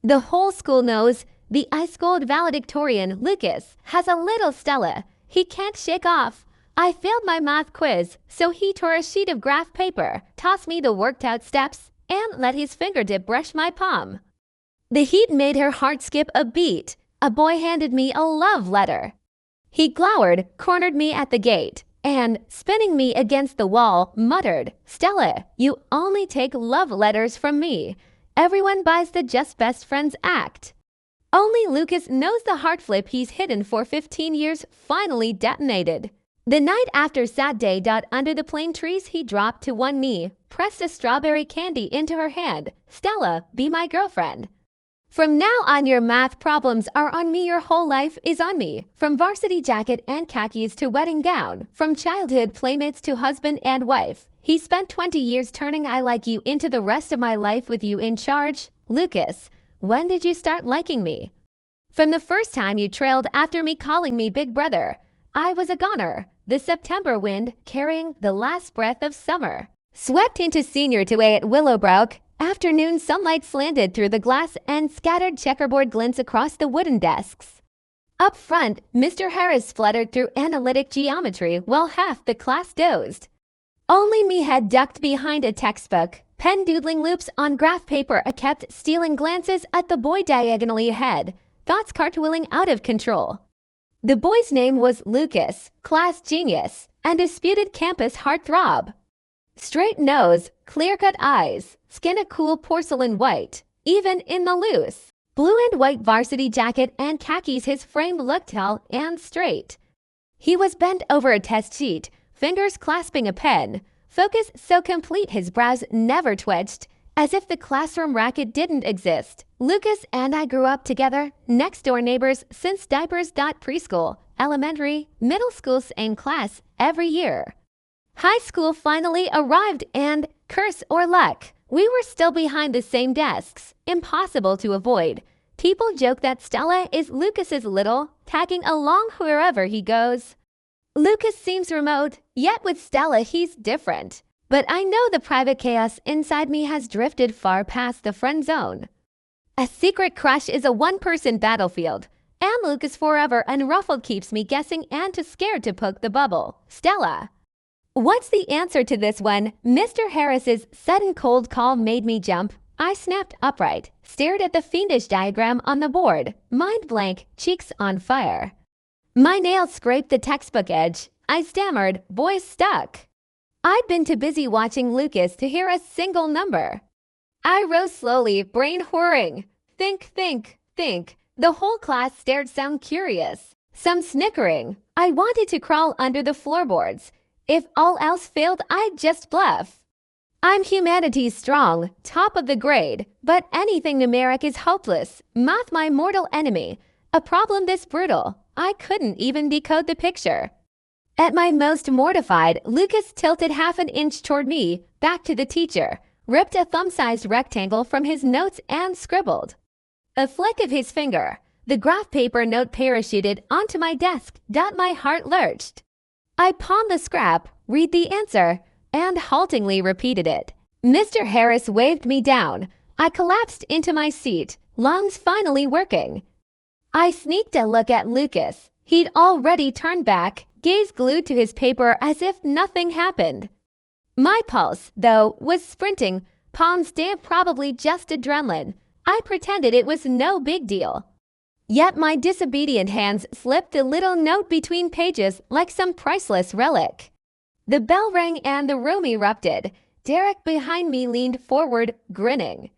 The whole school knows the ice-cold valedictorian, Lucas, has a little Stella he can't shake off. I failed my math quiz, so he tore a sheet of graph paper, tossed me the worked-out steps, and let his fingertip brush my palm. The heat made her heart skip a beat. A boy handed me a love letter. He glowered, cornered me at the gate, and, spinning me against the wall, muttered, "Stella, you only take love letters from me. Everyone buys the just best friends act." Only Lucas knows the heart flip he's hidden for 15 years finally detonated. The night after sad day. Under the plane trees, he dropped to one knee, pressed a strawberry candy into her hand. "Stella, be my girlfriend. From now on, your math problems are on me. Your whole life is on me. From varsity jacket and khakis to wedding gown, from childhood playmates to husband and wife. He spent 20 years turning I like you into the rest of my life with you in charge. Lucas, when did you start liking me? From the first time you trailed after me calling me big brother. I was a goner, the September wind carrying the last breath of summer. Swept into senior to A at Willowbrook. Afternoon sunlight slanted through the glass and scattered checkerboard glints across the wooden desks. Up front, Mr. Harris fluttered through analytic geometry while half the class dozed. Only me had ducked behind a textbook, pen doodling loops on graph paper. I kept stealing glances at the boy diagonally ahead, thoughts cartwheeling out of control. The boy's name was Lucas, class genius, and disputed campus heartthrob. Straight nose, clear-cut eyes, skin a cool porcelain white, even in the loose blue and white varsity jacket and khakis. His frame looked tall and straight. He was bent over a test sheet, fingers clasping a pen, focus so complete his brows never twitched, as if the classroom racket didn't exist. Lucas and I grew up together, next-door neighbors since diapers. Preschool, elementary, middle school, same class every year. High school finally arrived and, curse or luck, we were still behind the same desks, impossible to avoid. People joke that Stella is Lucas's little, tagging along wherever he goes. Lucas seems remote, yet with Stella he's different. But I know the private chaos inside me has drifted far past the friend zone. A secret crush is a one-person battlefield, and Lucas forever unruffled keeps me guessing and too scared to poke the bubble. Stella. What's the answer to this one? Mr. Harris's sudden cold call made me jump. I snapped upright, stared at the fiendish diagram on the board, mind blank, cheeks on fire. My nails scraped the textbook edge. I stammered, voice stuck. I'd been too busy watching Lucas to hear a single number. I rose slowly, brain whirring. Think. The whole class stared, some curious, some snickering. I wanted to crawl under the floorboards. If all else failed, I'd just bluff. I'm humanities strong, top of the grade, but anything numeric is hopeless. Math my mortal enemy. A problem this brutal, I couldn't even decode the picture. At my most mortified, Lucas tilted half an inch toward me, back to the teacher, ripped a thumb-sized rectangle from his notes and scribbled. A flick of his finger, the graph paper note parachuted onto my desk. My heart lurched. I palmed the scrap, read the answer, and haltingly repeated it. Mr. Harris waved me down. I collapsed into my seat, lungs finally working. I sneaked a look at Lucas. He'd already turned back, gaze glued to his paper as if nothing happened. My pulse, though, was sprinting, palms damp, probably just adrenaline. I pretended it was no big deal. Yet my disobedient hands slipped the little note between pages like some priceless relic. The bell rang and the room erupted. Derek behind me leaned forward, grinning.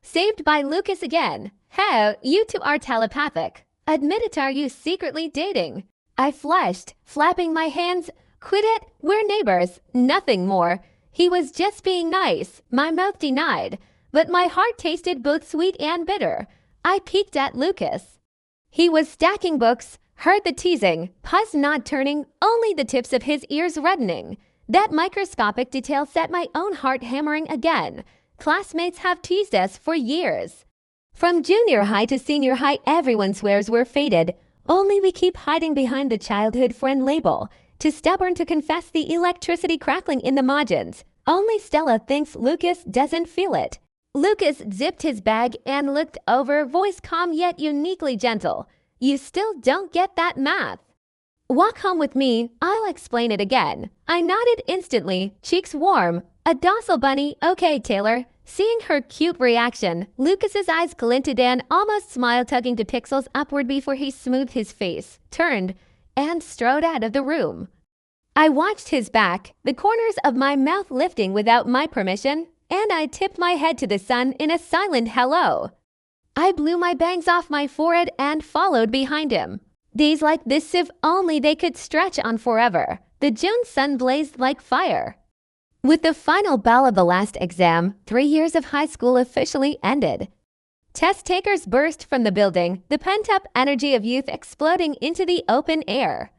Saved by Lucas again. Hey, you two are telepathic. Admit it, are you secretly dating? I flushed, flapping my hands. Quit it, we're neighbors, nothing more. He was just being nice, my mouth denied, but my heart tasted both sweet and bitter. I peeked at Lucas. He was stacking books, heard the teasing, pus not turning, only the tips of his ears reddening. That microscopic detail set my own heart hammering again. Classmates have teased us for years. From junior high to senior high, everyone swears we're fated. Only we keep hiding behind the childhood friend label. Too stubborn to confess the electricity crackling in the margins. Only Stella thinks Lucas doesn't feel it. Lucas zipped his bag and looked over, voice calm yet uniquely gentle. You still don't get that math. Walk home with me, I'll explain it again. I nodded instantly, cheeks warm. A docile bunny, okay, Taylor. Seeing her cute reaction, Lucas's eyes glinted and almost smiled, tugging the pixels upward before he smoothed his face, turned, and strode out of the room. I watched his back, the corners of my mouth lifting without my permission, and I tipped my head to the sun in a silent hello. I blew my bangs off my forehead and followed behind him. Days like this, if only they could stretch on forever. The June sun blazed like fire. With the final bell of the last exam, 3 years of high school officially ended. Test takers burst from the building, the pent-up energy of youth exploding into the open air.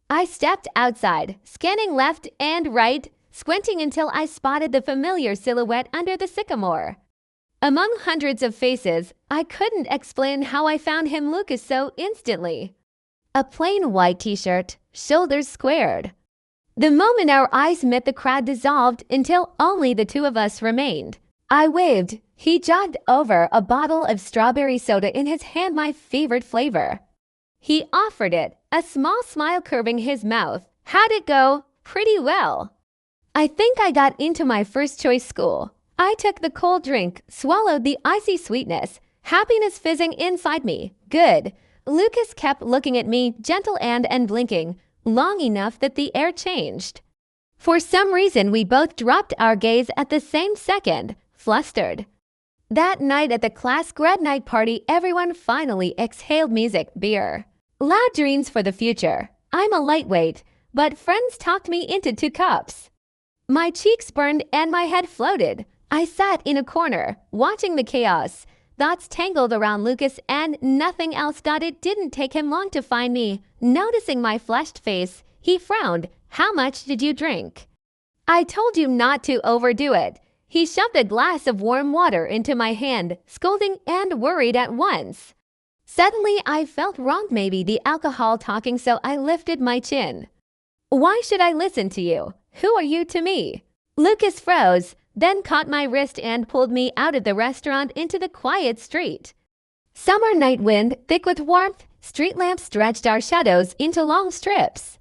I stepped outside, scanning left and right, squinting until I spotted the familiar silhouette under the sycamore. Among hundreds of faces, I couldn't explain how I found him Lucas so instantly. A plain white t-shirt, shoulders squared. The moment our eyes met, the crowd dissolved until only the two of us remained. I waved. He jogged over, a bottle of strawberry soda in his hand, my favorite flavor. He offered it, a small smile curving his mouth. How'd it go? Pretty well. I think I got into my first choice school. I took the cold drink, swallowed the icy sweetness, happiness fizzing inside me. Good. Lucas kept looking at me, gentle and blinking, long enough that the air changed. For some reason, we both dropped our gaze at the same second, flustered. That night at the class grad night party, everyone finally exhaled music, beer. Loud dreams for the future. I'm a lightweight, but friends talked me into 2 cups. My cheeks burned and my head floated. I sat in a corner, watching the chaos. Thoughts tangled around Lucas and nothing else. It didn't take him long to find me. Noticing my flushed face, he frowned. How much did you drink? I told you not to overdo it. He shoved a glass of warm water into my hand, scolding and worried at once. Suddenly, I felt wronged, maybe the alcohol talking, so I lifted my chin. Why should I listen to you? Who are you to me? Lucas froze, then caught my wrist and pulled me out of the restaurant into the quiet street. Summer night wind, thick with warmth, street lamps stretched our shadows into long strips.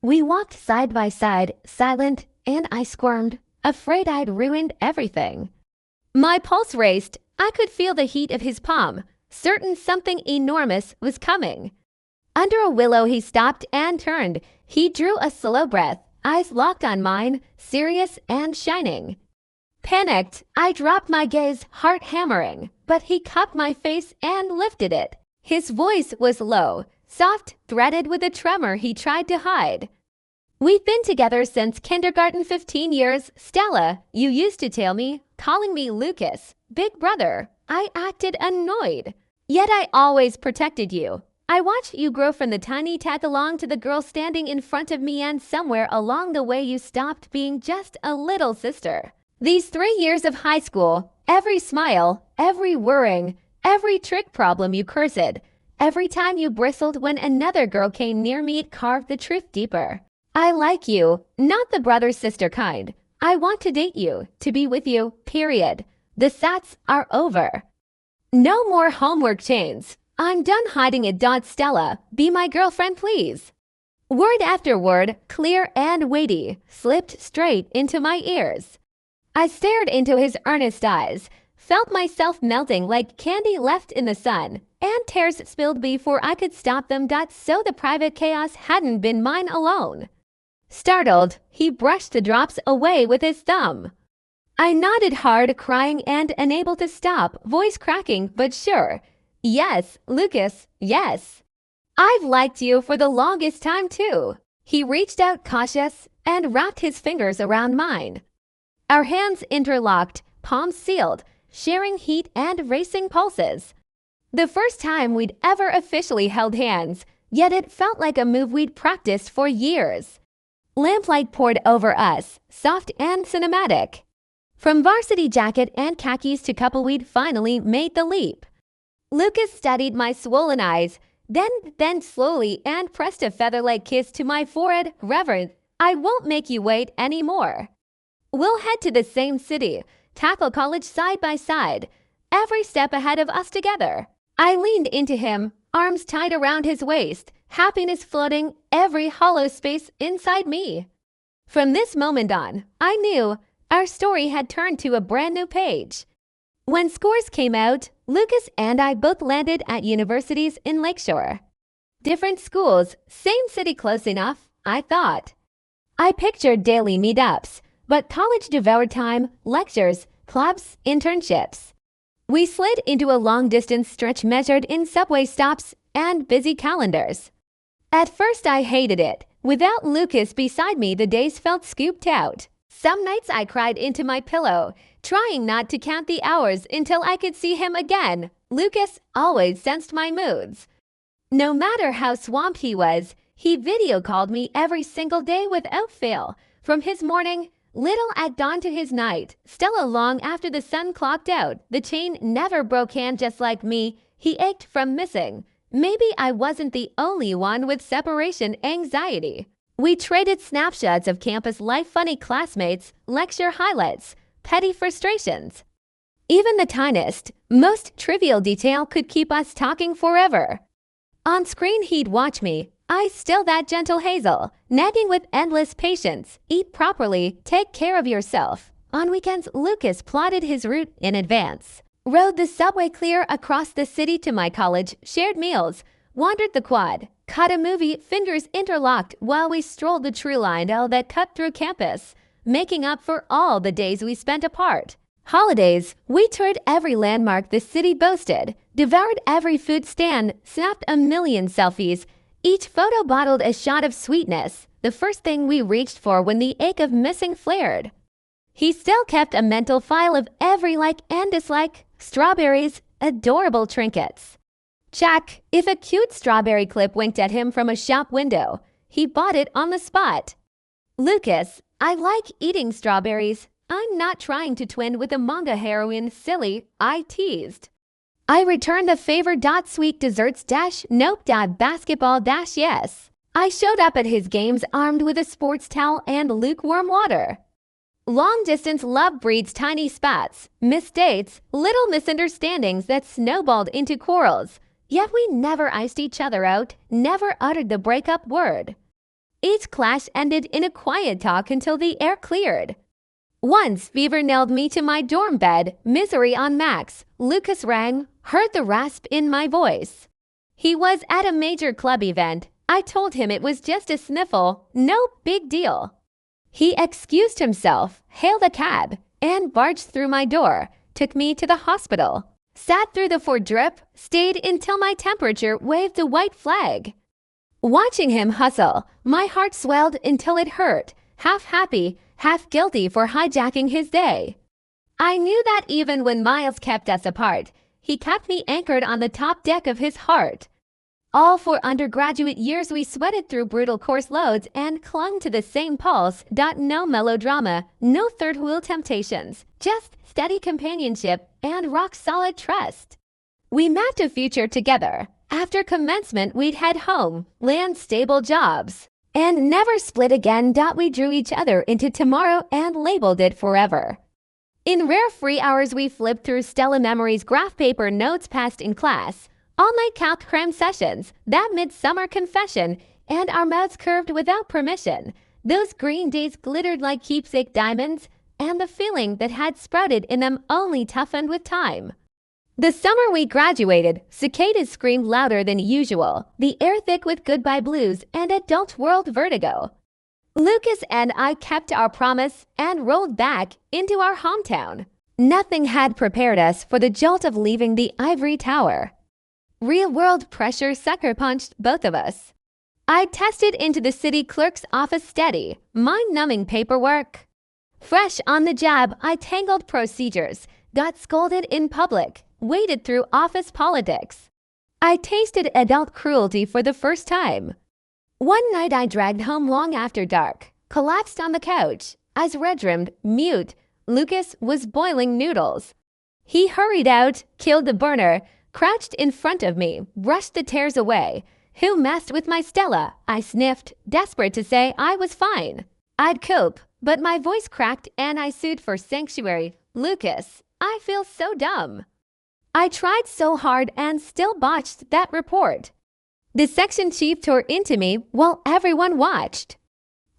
We walked side by side, silent, and I squirmed, afraid I'd ruined everything. My pulse raced. I could feel the heat of his palm, certain something enormous was coming. Under a willow, he stopped and turned. He drew a slow breath, eyes locked on mine, serious and shining. Panicked, I dropped my gaze, heart hammering, but he cupped my face and lifted it. His voice was low, soft, threaded with a tremor he tried to hide. We've been together since kindergarten, 15 years. Stella, you used to tell me, calling me Lucas, big brother. I acted annoyed. Yet I always protected you. I watched you grow from the tiny tag-along to the girl standing in front of me, and somewhere along the way you stopped being just a little sister. These 3 years of high school, every smile, every worrying, every trick problem you cursed, every time you bristled when another girl came near me, it carved the truth deeper. I like you, not the brother-sister kind. I want to date you, to be with you, period. The sats are over. No more homework chains. I'm done hiding it. Stella, be my girlfriend, please. Word after word, clear and weighty, slipped straight into my ears. I stared into his earnest eyes, felt myself melting like candy left in the sun, and tears spilled before I could stop them. So the private chaos hadn't been mine alone. Startled, he brushed the drops away with his thumb. I nodded hard, crying and unable to stop, voice cracking but sure. Yes, Lucas, yes. I've liked you for the longest time too. He reached out, cautious, and wrapped his fingers around mine. Our hands interlocked, palms sealed, sharing heat and racing pulses. The first time we'd ever officially held hands, yet it felt like a move we'd practiced for years. Lamplight poured over us, soft and cinematic. From varsity jacket and khakis to couple, we'd finally made the leap. Lucas studied my swollen eyes, then bent slowly and pressed a feather-like kiss to my forehead. Reverend, I won't make you wait anymore. We'll head to the same city, tackle college side by side, every step ahead of us together. I leaned into him, arms tied around his waist, happiness flooding every hollow space inside me. From this moment on, I knew our story had turned to a brand new page. When scores came out, Lucas and I both landed at universities in Lakeshore. Different schools, same city close enough, I thought. I pictured daily meetups, but college devoured time, lectures, clubs, internships. We slid into a long-distance stretch measured in subway stops and busy calendars. At first I hated it. Without Lucas beside me, the days felt scooped out. Some nights I cried into my pillow, trying not to count the hours until I could see him again. Lucas always sensed my moods. No matter how swamped he was, he video called me every single day without fail. From his morning, little at dawn to his night, Stella long after the sun clocked out. The chain never broke hand just like me. He ached from missing. Maybe I wasn't the only one with separation anxiety. We traded snapshots of campus life, funny classmates, lecture highlights, petty frustrations. Even the tiniest, most trivial detail could keep us talking forever. On screen he'd watch me, I still that gentle Hazel, nagging with endless patience, eat properly, take care of yourself. On weekends, Lucas plotted his route in advance. Rode the subway clear across the city to my college, shared meals, wandered the quad, caught a movie, fingers interlocked while we strolled the tree line that cut through campus, making up for all the days we spent apart. Holidays, we toured every landmark the city boasted, devoured every food stand, snapped a million selfies, each photo bottled a shot of sweetness, the first thing we reached for when the ache of missing flared. He still kept a mental file of every like and dislike, strawberries, adorable trinkets. Check, if a cute strawberry clip winked at him from a shop window, he bought it on the spot. Lucas, I like eating strawberries. I'm not trying to twin with a manga heroine, silly, I teased. I returned the favor. Sweet desserts - nope. Basketball - yes. I showed up at his games armed with a sports towel and lukewarm water. Long-distance love breeds tiny spats, missed dates, little misunderstandings that snowballed into quarrels. Yet we never iced each other out, never uttered the breakup word. Each clash ended in a quiet talk until the air cleared. Once fever nailed me to my dorm bed, misery on max. Lucas rang, heard the rasp in my voice. He was at a major club event. I told him it was just a sniffle, no big deal. He excused himself, hailed a cab, and barged through my door, took me to the hospital. Sat through the Ford drip, stayed until my temperature waved a white flag. Watching him hustle, my heart swelled until it hurt, half happy, half guilty for hijacking his day. I knew that even when miles kept us apart, he kept me anchored on the top deck of his heart. All 4 undergraduate years we sweated through brutal course loads and clung to the same pulse. No melodrama, no third wheel temptations, just steady companionship and rock-solid trust. We mapped a future together. After commencement, we'd head home, land stable jobs, and never split again. We drew each other into tomorrow and labeled it forever. In rare free hours, we flipped through Stella memories, graph paper, notes passed in class, all-night calc cram sessions, that midsummer confession, and our mouths curved without permission. Those green days glittered like keepsake diamonds, and the feeling that had sprouted in them only toughened with time. The summer we graduated, cicadas screamed louder than usual, the air thick with goodbye blues and adult world vertigo. Lucas and I kept our promise and rolled back into our hometown. Nothing had prepared us for the jolt of leaving the ivory tower. Real-world pressure sucker-punched both of us. I tested into the city clerk's office steady, mind-numbing paperwork. Fresh on the job, I tangled procedures, got scolded in public, waded through office politics. I tasted adult cruelty for the first time. One night I dragged home long after dark, collapsed on the couch, eyes red-rimmed, mute. Lucas was boiling noodles. He hurried out, killed the burner, crouched in front of me, brushed the tears away. Who messed with my Stella? I sniffed, desperate to say I was fine. I'd cope, but my voice cracked and I sued for sanctuary. Lucas, I feel so dumb. I tried so hard and still botched that report. The section chief tore into me while everyone watched.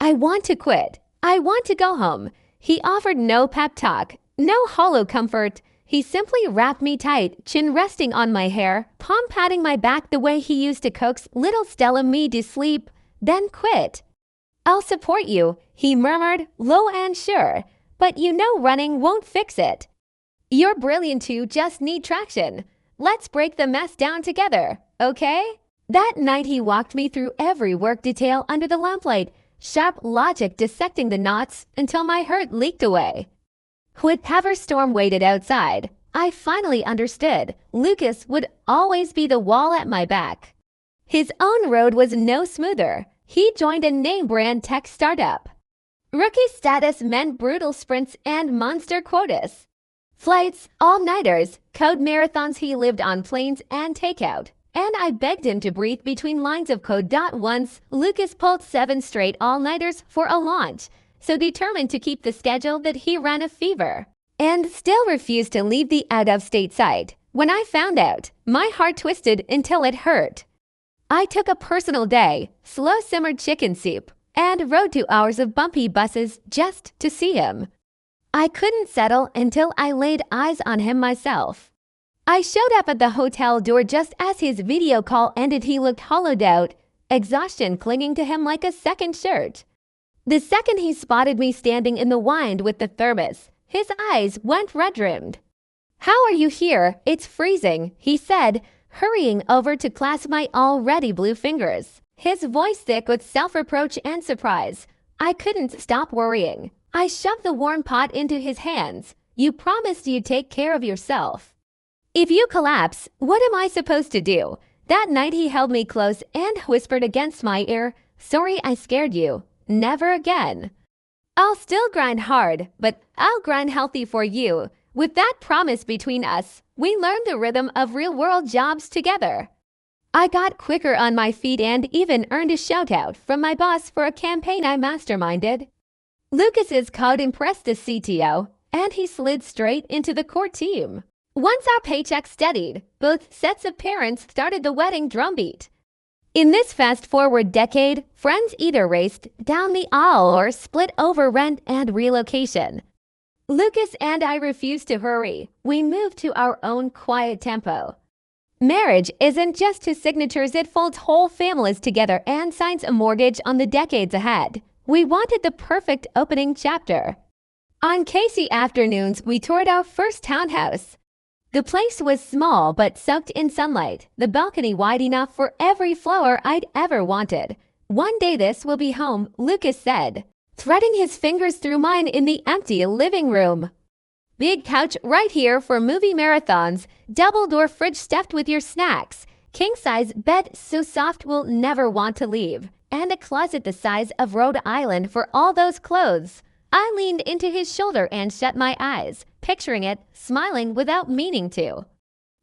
I want to quit. I want to go home. He offered no pep talk, no hollow comfort. He simply wrapped me tight, chin resting on my hair, palm patting my back the way he used to coax little Stella me to sleep, then quit. I'll support you, he murmured, low and sure, but you know running won't fix it. You're brilliant too, just need traction. Let's break the mess down together, okay? That night he walked me through every work detail under the lamplight, sharp logic dissecting the knots until my hurt leaked away. Whatever storm waited outside, I finally understood Lucas would always be the wall at my back. His own road was no smoother. He joined a name-brand tech startup. Rookie status meant brutal sprints and monster quotas. Flights, all-nighters, code marathons. He lived on planes and takeout. And I begged him to breathe between lines of code. Once, Lucas pulled 7 straight all-nighters for a launch, so determined to keep the schedule that he ran a fever, and still refused to leave the out-of-state site. When I found out, my heart twisted until it hurt. I took a personal day, slow-simmered chicken soup, and rode 2 hours of bumpy buses just to see him. I couldn't settle until I laid eyes on him myself. I showed up at the hotel door just as his video call ended. He looked hollowed out, exhaustion clinging to him like a second shirt. The second he spotted me standing in the wind with the thermos, his eyes went red-rimmed. "How are you here? It's freezing," he said, hurrying over to clasp my already blue fingers, his voice thick with self-reproach and surprise. I couldn't stop worrying. I shoved the warm pot into his hands. "You promised you'd take care of yourself. If you collapse, what am I supposed to do?" That night he held me close and whispered against my ear, "Sorry I scared you. Never again. I'll still grind hard, but I'll grind healthy for you." With that promise between us, we learned the rhythm of real-world jobs together. I got quicker on my feet and even earned a shout-out from my boss for a campaign I masterminded. Lucas's code impressed the CTO, and he slid straight into the core team. Once our paycheck steadied, both sets of parents started the wedding drumbeat. In this fast-forward decade, friends either raced down the aisle or split over rent and relocation. Lucas and I refused to hurry. We moved to our own quiet tempo. Marriage isn't just 2 signatures, it folds whole families together and signs a mortgage on the decades ahead. We wanted the perfect opening chapter. On Casey afternoons, we toured our first townhouse. The place was small but soaked in sunlight, the balcony wide enough for every flower I'd ever wanted. "One day this will be home," Lucas said, threading his fingers through mine in the empty living room. "Big couch right here for movie marathons, double-door fridge stuffed with your snacks, king-size bed so soft we'll never want to leave, and a closet the size of Rhode Island for all those clothes." I leaned into his shoulder and shut my eyes, picturing it, smiling without meaning to.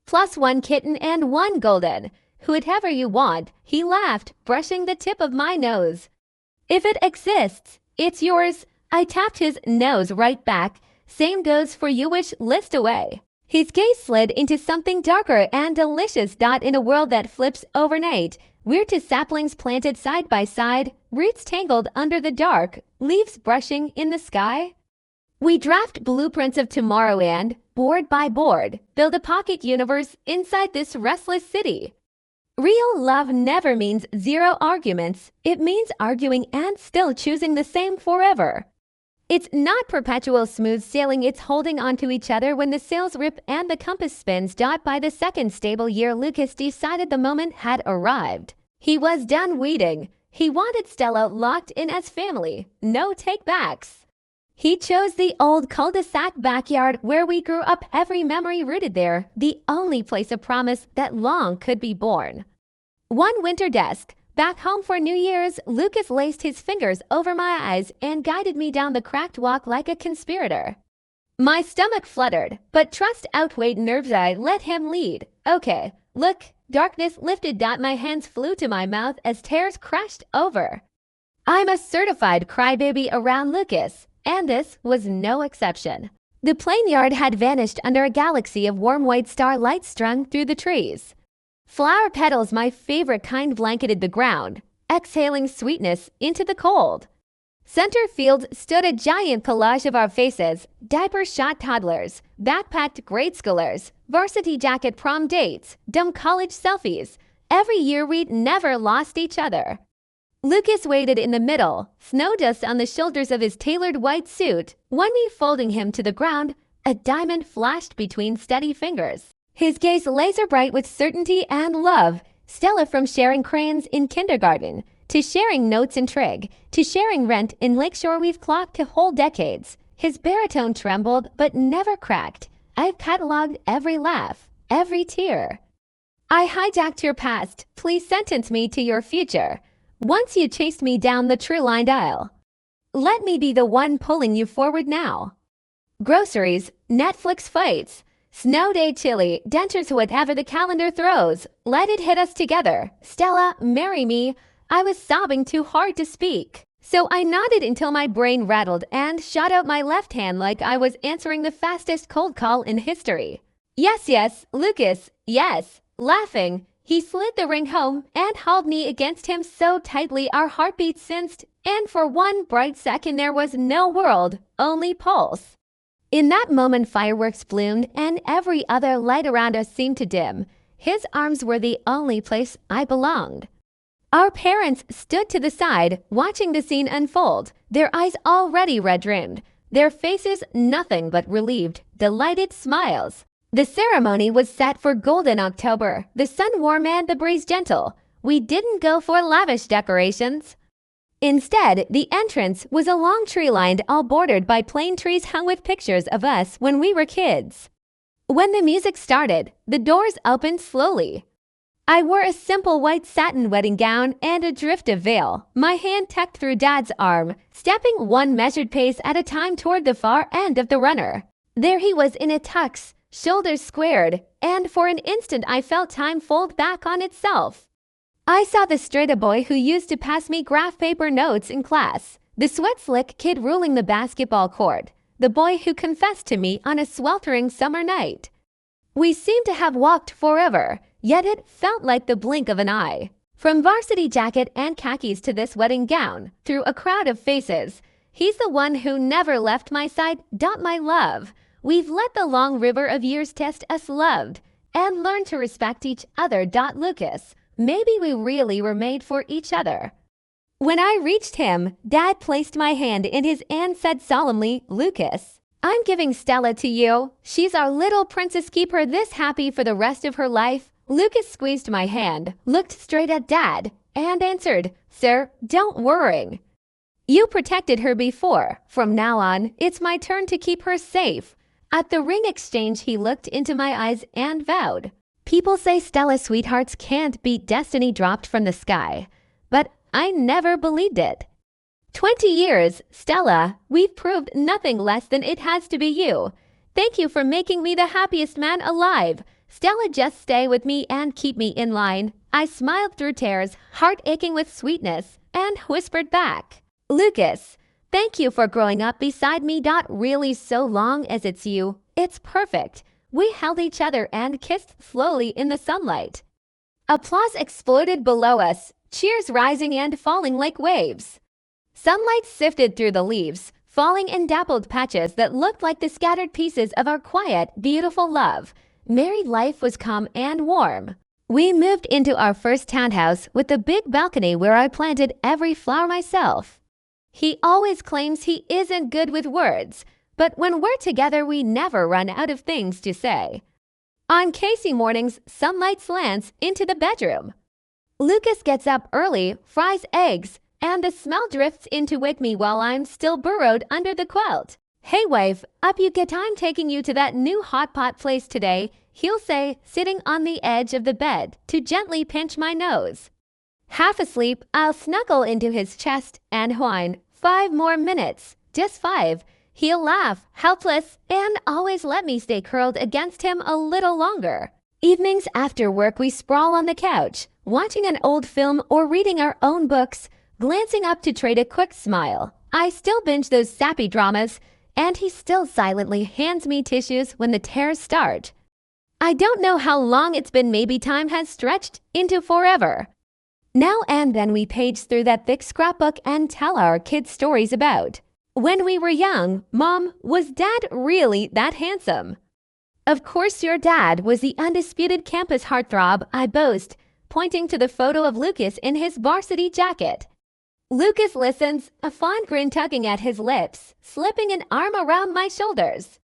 "+1 kitten and 1 golden. Whatever you want," he laughed, brushing the tip of my nose. "If it exists, it's yours." I tapped his nose right back. "Same goes for you, wish list away." His gaze slid into something darker and delicious. In a world that flips overnight, we're 2 saplings planted side by side, roots tangled under the dark, leaves brushing in the sky. We draft blueprints of tomorrow and, board by board, build a pocket universe inside this restless city. Real love never means 0 arguments. It means arguing and still choosing the same forever. It's not perpetual smooth sailing, it's holding on to each other when the sails rip and the compass spins. By the second stable year, Lucas decided the moment had arrived. He was done waiting. He wanted Stella locked in as family, no take-backs. He chose the old cul-de-sac backyard where we grew up, every memory rooted there, the only place of promise that long could be born. One winter dusk, back home for New Year's, Lucas laced his fingers over my eyes and guided me down the cracked walk like a conspirator. My stomach fluttered, but trust outweighed nerves. I let him lead. "Okay, look." Darkness lifted. My hands flew to my mouth as tears crashed over. I'm a certified crybaby around Lucas, and this was no exception. The plain yard had vanished under a galaxy of warm white starlight strung through the trees. Flower petals, my favorite kind, blanketed the ground, exhaling sweetness into the cold. Center field stood a giant collage of our faces, diaper-shot toddlers, backpacked grade schoolers, varsity jacket prom dates, dumb college selfies. Every year we'd never lost each other. Lucas waited in the middle, snow dust on the shoulders of his tailored white suit. One knee folding him to the ground, a diamond flashed between steady fingers. His gaze laser bright with certainty and love. Stella, from sharing crayons in kindergarten, to sharing notes in trig, to sharing rent in Lakeshore, we've clocked to whole decades. His baritone trembled but never cracked. I've cataloged every laugh, every tear. I hijacked your past, please sentence me to your future. Once you chased me down the tree-lined aisle. Let me be the one pulling you forward now. Groceries, Netflix fights, snow day chili, dentures, whatever the calendar throws. Let it hit us together. Stella, marry me. I was sobbing too hard to speak. So I nodded until my brain rattled and shot out my left hand like I was answering the fastest cold call in history. Yes, yes, Lucas, yes. Laughing, he slid the ring home and hauled me against him so tightly our heartbeats sensed, and for one bright second there was no world, only pulse. In that moment fireworks bloomed and every other light around us seemed to dim. His arms were the only place I belonged. Our parents stood to the side, watching the scene unfold, their eyes already red-rimmed, their faces nothing but relieved, delighted smiles. The ceremony was set for golden October, the sun warm and the breeze gentle. We didn't go for lavish decorations. Instead, the entrance was a long tree line all bordered by plain trees hung with pictures of us when we were kids. When the music started, the doors opened slowly. I wore a simple white satin wedding gown and a drift of veil, my hand tucked through Dad's arm, stepping one measured pace at a time toward the far end of the runner. There he was in a tux, shoulders squared, and for an instant I felt time fold back on itself. I saw the straight boy who used to pass me graph paper notes in class, the sweat-slick kid ruling the basketball court, the boy who confessed to me on a sweltering summer night. We seemed to have walked forever, yet it felt like the blink of an eye. From varsity jacket and khakis to this wedding gown, through a crowd of faces, he's the one who never left my side, my love. We've let the long river of years test us loved and learned to respect each other. Lucas, maybe we really were made for each other. When I reached him, Dad placed my hand in his and said solemnly, Lucas, I'm giving Stella to you. She's our little princess. Keep her this happy for the rest of her life. Lucas squeezed my hand, looked straight at Dad, and answered, Sir, don't worry. You protected her before. From now on, it's my turn to keep her safe. At the ring exchange, he looked into my eyes and vowed. People say Stella sweethearts can't beat destiny dropped from the sky, but I never believed it. 20 years, Stella, we've proved nothing less than it has to be you. Thank you for making me the happiest man alive. Stella, just stay with me and keep me in line. I smiled through tears, heart aching with sweetness, and whispered back, Lucas, thank you for growing up beside me. Really, so long as it's you, it's perfect. We held each other and kissed slowly in the sunlight. Applause exploded below us, cheers rising and falling like waves. Sunlight sifted through the leaves, falling in dappled patches that looked like the scattered pieces of our quiet, beautiful love. Married life was calm and warm. We moved into our first townhouse with the big balcony where I planted every flower myself. He always claims he isn't good with words, but when we're together we never run out of things to say. On Casey mornings, sunlight slants into the bedroom. Lucas gets up early, fries eggs, and the smell drifts in to wake me while I'm still burrowed under the quilt. Hey wife, up you get, I'm taking you to that new hot pot place today, he'll say, sitting on the edge of the bed to gently pinch my nose. Half asleep, I'll snuggle into his chest and whine, 5 more minutes, just 5. He'll laugh, helpless, and always let me stay curled against him a little longer. Evenings after work we sprawl on the couch, watching an old film or reading our own books, glancing up to trade a quick smile. I still binge those sappy dramas. and he still silently hands me tissues when the tears start. I don't know how long it's been, maybe time has stretched into forever. Now and then we page through that thick scrapbook and tell our kids stories about when we were young. Mom, was Dad really that handsome? Of course your dad was the undisputed campus heartthrob, I boast, pointing to the photo of Lucas in his varsity jacket. Lucas listens, a fond grin tugging at his lips, slipping an arm around my shoulders.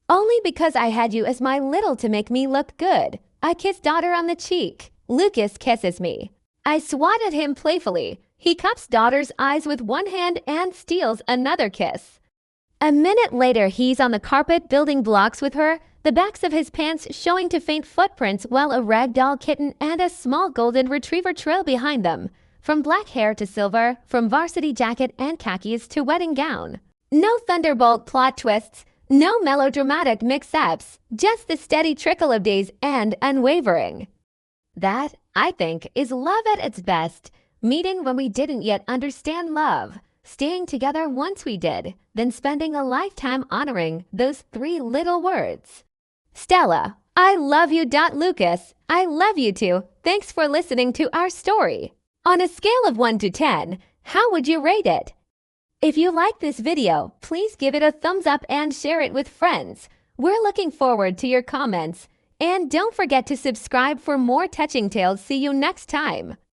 Only because I had you as my little to make me look good. I kiss daughter on the cheek. Lucas kisses me. I swat at him playfully. He cups daughter's eyes with one hand and steals another kiss. A minute later, he's on the carpet building blocks with her, the backs of his pants showing to faint footprints while a ragdoll kitten and a small golden retriever trail behind them. From black hair to silver, from varsity jacket and khakis to wedding gown. No thunderbolt plot twists, no melodramatic mix-ups, just the steady trickle of days and unwavering. That, I think, is love at its best. Meeting when we didn't yet understand love, staying together once we did, then spending a lifetime honoring those 3 little words. Stella, I love you. Lucas, I love you too. Thanks for listening to our story. On a scale of 1 to 10, how would you rate it? If you like this video, please give it a thumbs up and share it with friends. We're looking forward to your comments. And don't forget to subscribe for more touching tales. See you next time.